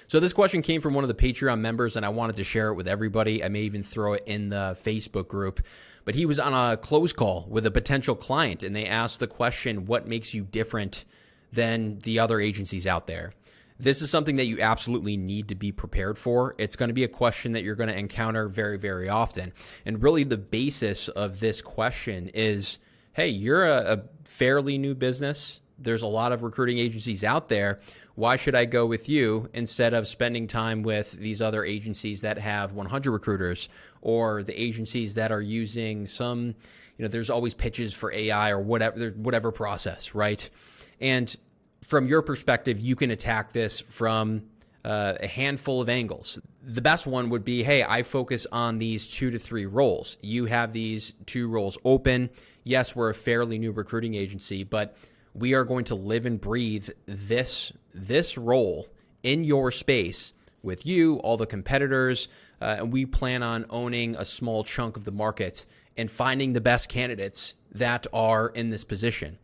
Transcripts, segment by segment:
So this question came from one of the Patreon members, and I wanted to share it with everybody. I may even throw it in the Facebook group. But he was on a close call with a potential client, and they asked the question, what makes you different than the other agencies out there? This is something that you absolutely need to be prepared for. It's going to be a question that you're going to encounter very, very often. And really the basis of this question is, hey, you're a fairly new business. There's a lot of recruiting agencies out there. Why should I go with you instead of spending time with these other agencies that have 100 recruiters, or the agencies that are using some, there's always pitches for AI or whatever process, right? And from your perspective, you can attack this from a handful of angles. The best one would be, hey, I focus on these 2 to 3 roles. You have these 2 roles open. Yes, we're a fairly new recruiting agency, but we are going to live and breathe this role in your space with you, all the competitors, and we plan on owning a small chunk of the market and finding the best candidates that are in this position.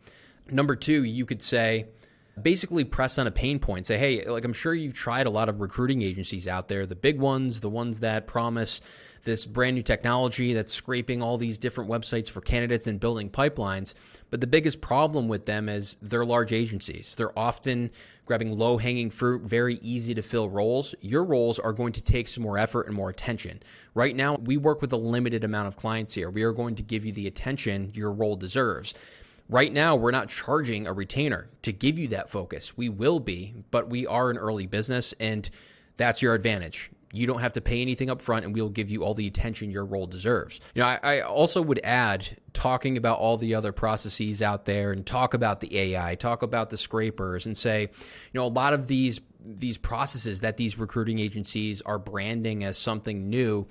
Number 2, you could say, basically press on a pain point. Say, hey, I'm sure you've tried a lot of recruiting agencies out there, the big ones, the ones that promise this brand new technology that's scraping all these different websites for candidates and building pipelines. But the biggest problem with them is they're large agencies. They're often grabbing low-hanging fruit, very easy to fill roles. Your roles are going to take some more effort and more attention. Right now, we work with a limited amount of clients here. We are going to give you the attention your role deserves. Right now, we're not charging a retainer to give you that focus. We will be, but we are an early business, and that's your advantage. You don't have to pay anything up front, and we'll give you all the attention your role deserves. I also would add, talking about all the other processes out there and talk about the AI, talk about the scrapers, and say, a lot of these processes that these recruiting agencies are branding as something new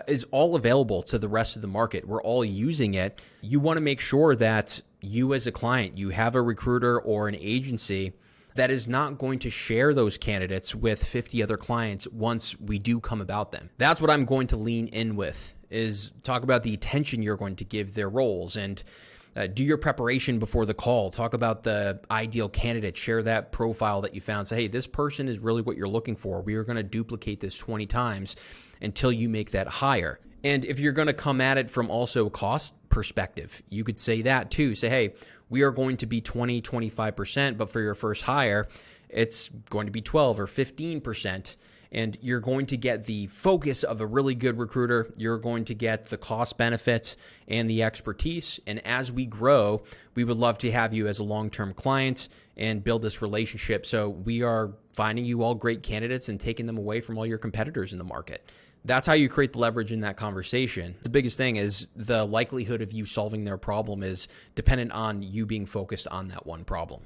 is all available to the rest of the market. We're all using it. You want to make sure that you as a client, you have a recruiter or an agency that is not going to share those candidates with 50 other clients once we do come about them. That's what I'm going to lean in with, is talk about the attention you're going to give their roles, and do your preparation before the call. Talk about the ideal candidate. Share that profile that you found. Say, hey, this person is really what you're looking for. We are going to duplicate this 20 times until you make that hire. And if you're going to come at it from also a cost perspective, you could say that too. Say, hey, we are going to be 20, 25%, but for your first hire, it's going to be 12 or 15%. And you're going to get the focus of a really good recruiter. You're going to get the cost benefits and the expertise. And as we grow, we would love to have you as a long-term client and build this relationship. So we are finding you all great candidates and taking them away from all your competitors in the market. That's how you create the leverage in that conversation. The biggest thing is the likelihood of you solving their problem is dependent on you being focused on that one problem.